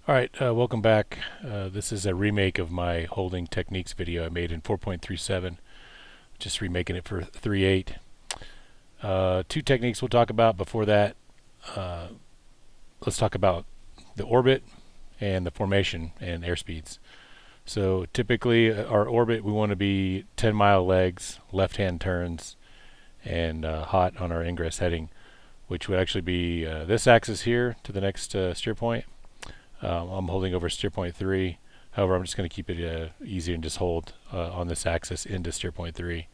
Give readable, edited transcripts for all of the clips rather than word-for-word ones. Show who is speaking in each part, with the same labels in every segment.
Speaker 1: Alright, welcome back. This is a remake of my holding techniques video I made in 4.37. Just remaking it for 3.8. Two techniques we'll talk about. Before that, uh, let's talk about the orbit and the formation and airspeeds. So typically our orbit, we want to be 10-mile legs, left-hand turns, and hot on our ingress heading, which would actually be this axis here to the next steer point. I'm holding over steer point 3. However, I'm just going to keep it easy and just hold on this axis into steer point 3.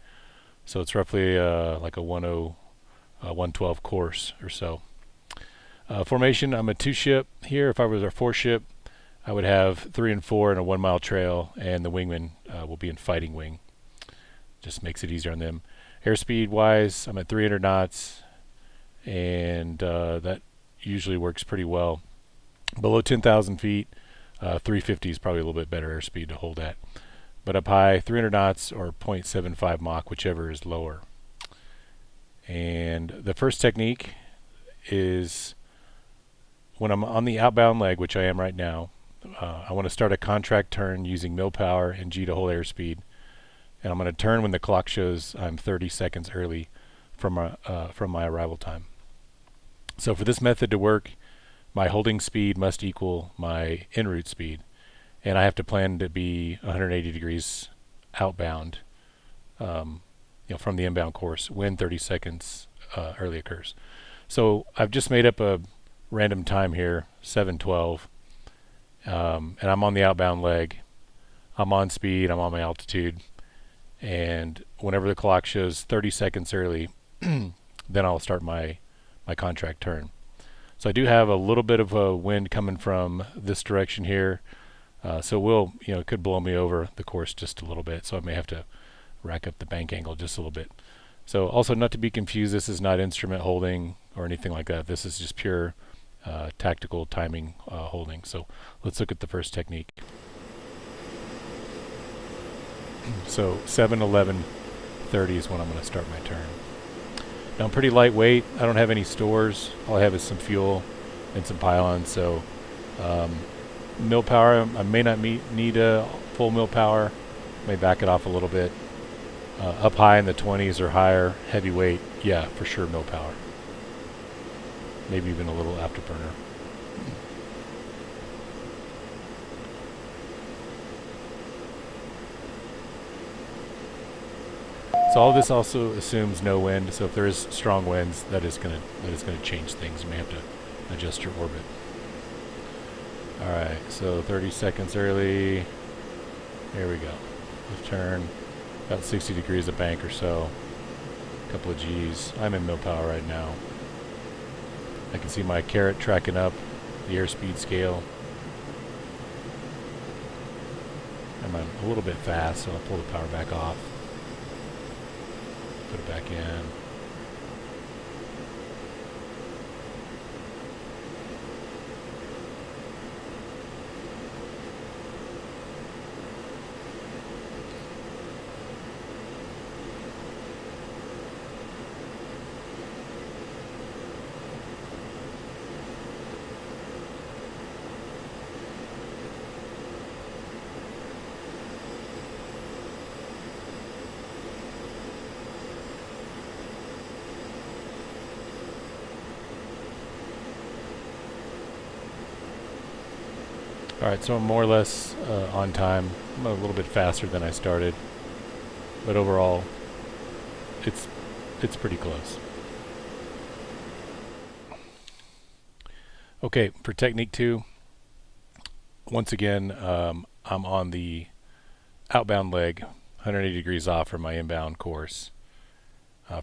Speaker 1: So it's roughly like a 112 course or so. Formation, I'm a 2-ship here. If I was a 4-ship, I would have 3 and 4 in a 1-mile trail, and the wingman will be in fighting wing. Just makes it easier on them. Airspeed wise, I'm at 300 knots, and that usually works pretty well. Below 10,000 feet, 350 is probably a little bit better airspeed to hold at. But up high, 300 knots or 0.75 Mach, whichever is lower. And the first technique is when I'm on the outbound leg, which I am right now, I want to start a contract turn using mill power and G to hold airspeed. And I'm going to turn when the clock shows I'm 30 seconds early from my arrival time. So for this method to work, my holding speed must equal my en route speed, and I have to plan to be 180 degrees outbound, from the inbound course when 30 seconds early occurs. So I've just made up a random time here, 7:12, and I'm on the outbound leg. I'm on speed. I'm on my altitude, and whenever the clock shows 30 seconds early, then I'll start my contract turn. So I do have a little bit of a wind coming from this direction here. So it could blow me over the course just a little bit. So I may have to rack up the bank angle just a little bit. So also not to be confused, this is not instrument holding or anything like that. This is just pure tactical timing holding. So let's look at the first technique. So 7:11:30 is when I'm going to start my turn. Now I'm pretty lightweight. I don't have any stores. All I have is some fuel and some pylons. So mill power, I may not need a full mill power. May back it off a little bit. Up high in the 20s or higher, heavyweight, yeah, for sure mill power. Maybe even a little afterburner. So all this also assumes no wind. So if there is strong winds, that is going to change things. You may have to adjust your orbit. All right, so 30 seconds early. Here we go. Left turn, about 60 degrees of bank or so. A couple of G's. I'm in mill power right now. I can see my carrot tracking up the airspeed scale. I'm a little bit fast, so I'll pull the power back off. Put it back in. Alright, so I'm more or less on time. I'm a little bit faster than I started, but overall, it's pretty close. Okay, for technique 2, once again, I'm on the outbound leg, 180 degrees off from my inbound course.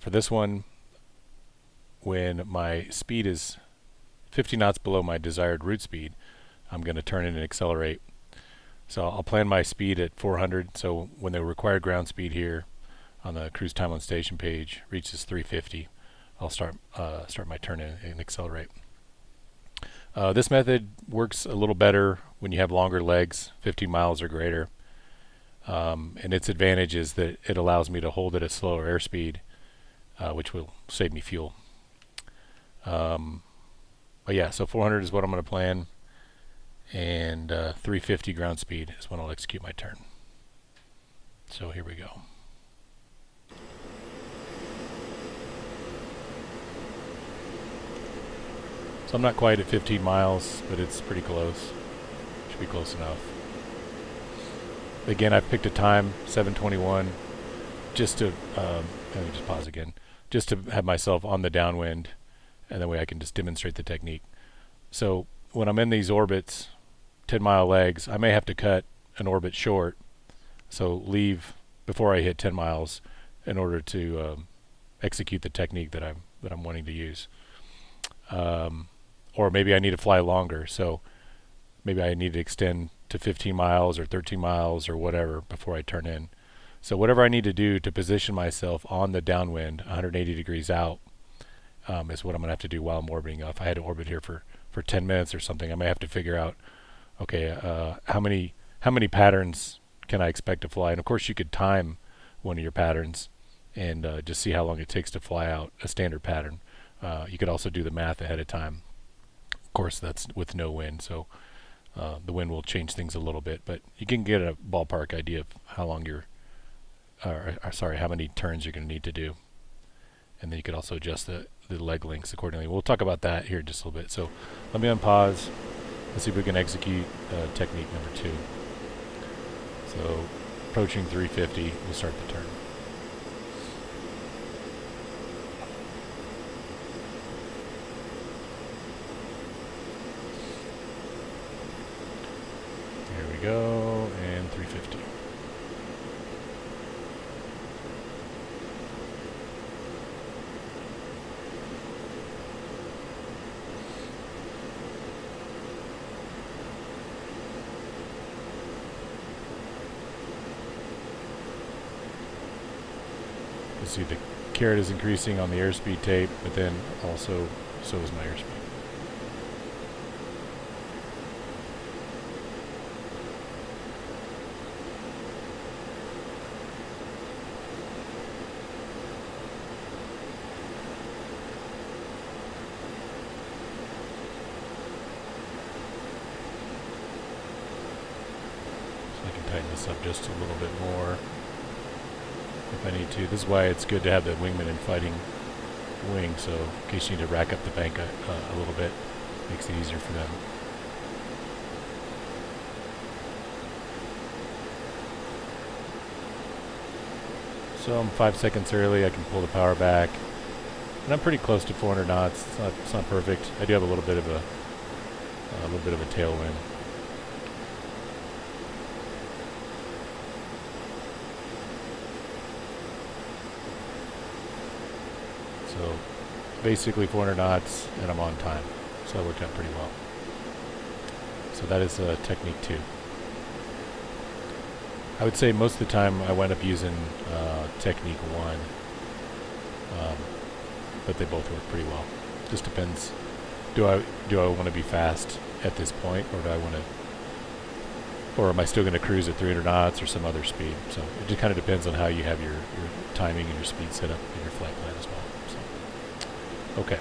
Speaker 1: For this one, when my speed is 50 knots below my desired route speed, I'm going to turn in and accelerate. So I'll plan my speed at 400. So when the required ground speed here on the cruise time on station page reaches 350, I'll start my turn in and accelerate. This method works a little better when you have longer legs, 50 miles or greater. And its advantage is that it allows me to hold at a slower airspeed, which will save me fuel. But yeah, so 400 is what I'm going to plan. and 350 ground speed is when I'll execute my turn. So here we go. So I'm not quite at 15 miles, but it's pretty close. Should be close enough. Again, I've picked a time, 7:21, just to, let me just pause again, just to have myself on the downwind, and that way I can just demonstrate the technique. So when I'm in these orbits, 10-mile legs, I may have to cut an orbit short, so leave before I hit 10 miles in order to execute the technique that I'm wanting to use. Or maybe I need to fly longer, so maybe I need to extend to 15 miles or 13 miles or whatever before I turn in. So whatever I need to do to position myself on the downwind 180 degrees out is what I'm going to have to do while I'm orbiting. If I had to orbit here for 10 minutes or something, I may have to figure out, okay, how many patterns can I expect to fly? And of course you could time one of your patterns and just see how long it takes to fly out a standard pattern. You could also do the math ahead of time. Of course, that's with no wind, so the wind will change things a little bit, but you can get a ballpark idea of how long how many turns you're going to need to do. And then you could also adjust the leg lengths accordingly. We'll talk about that here in just a little bit. So let me unpause. Let's see if we can execute technique number 2. So approaching 350, we'll start the turn. Here we go, and 350. You see the caret is increasing on the airspeed tape, but then also so is my airspeed. So I can tighten this up just a little bit more if I need to. This is why it's good to have the wingman in fighting wing, so in case you need to rack up the bank a little bit, makes it easier for them. So I'm 5 seconds early, I can pull the power back, and I'm pretty close to 400 knots. It's not perfect. I do have a little bit of a tailwind. So basically 400 knots, and I'm on time. So that worked out pretty well. So that is technique 2. I would say most of the time I wind up using technique 1, but they both work pretty well. Just depends. Do I want to be fast at this point, or am I still going to cruise at 300 knots or some other speed? So it just kind of depends on how you have your timing and your speed set up in your flight plan as well. So, okay.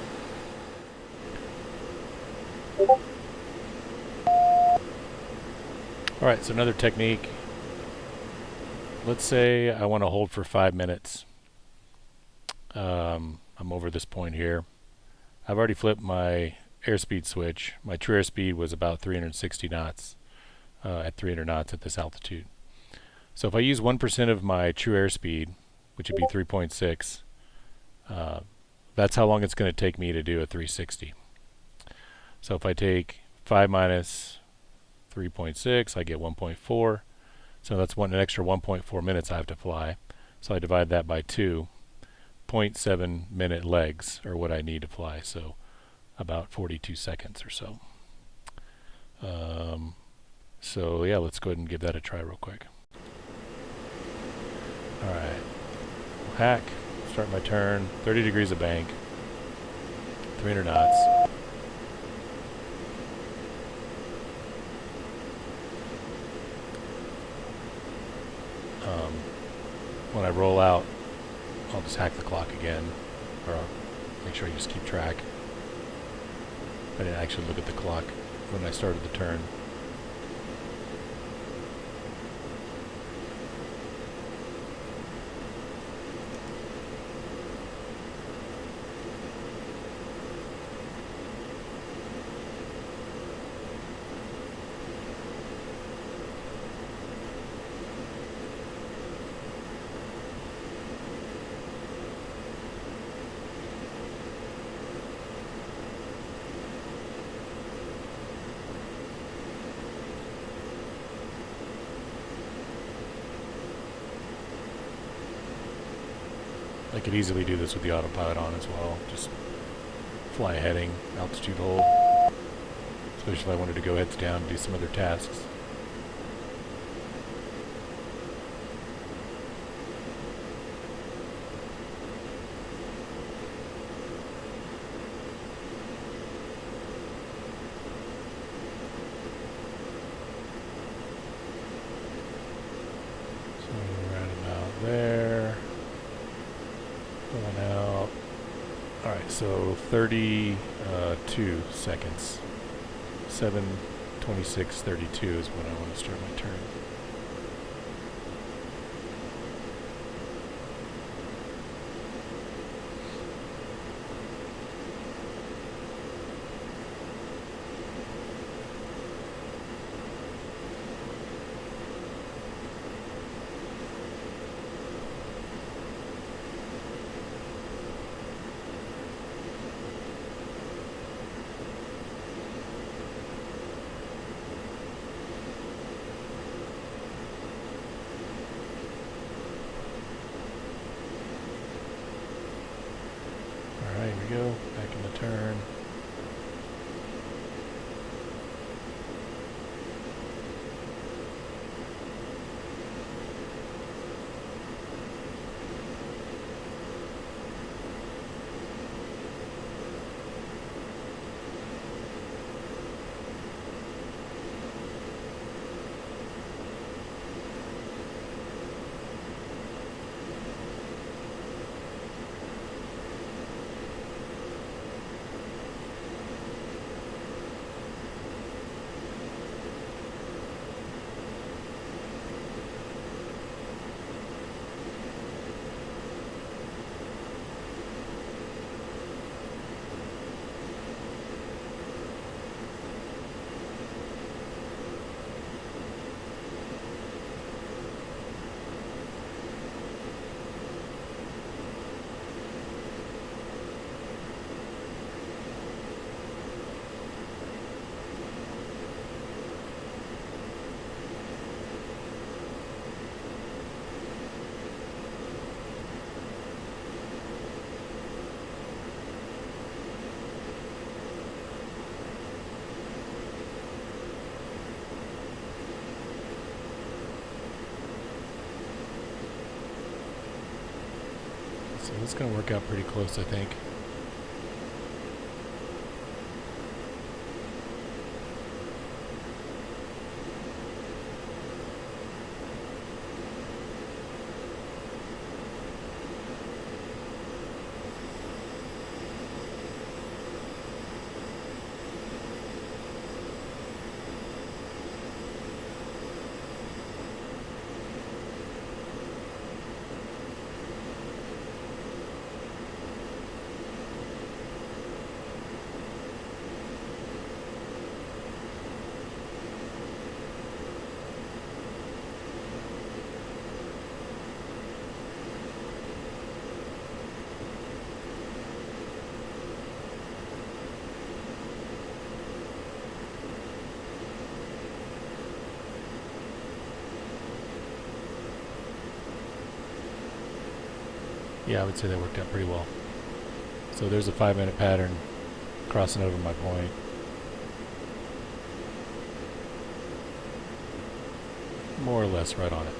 Speaker 1: All right, so another technique. Let's say I want to hold for 5 minutes. I'm over this point here. I've already flipped my airspeed switch. My true airspeed was about 360 knots at 300 knots at this altitude. So if I use 1% of my true airspeed, which would be 3.6, that's how long it's going to take me to do a 360. So if I take 5 minus 3.6, I get 1.4. So that's an extra 1.4 minutes I have to fly. So I divide that by 2. 0.7 minute legs are what I need to fly. So about 42 seconds or so. So yeah, let's go ahead and give that a try real quick. All right. Hack. Start my turn. 30 degrees of bank. 300 knots. When I roll out, I'll just hack the clock again, or I'll make sure I just keep track. I didn't actually look at the clock when I started the turn. I could easily do this with the autopilot on as well. Just fly a heading, altitude hold, especially if I wanted to go heads down and do some other tasks. There, going out. Alright, so 32 seconds. 7:26:32 is when I want to start my turn. Alright, here we go. Back in the turn. So it's going to work out pretty close, I think. Yeah, I would say that worked out pretty well. So there's a 5-minute pattern crossing over my point. More or less right on it.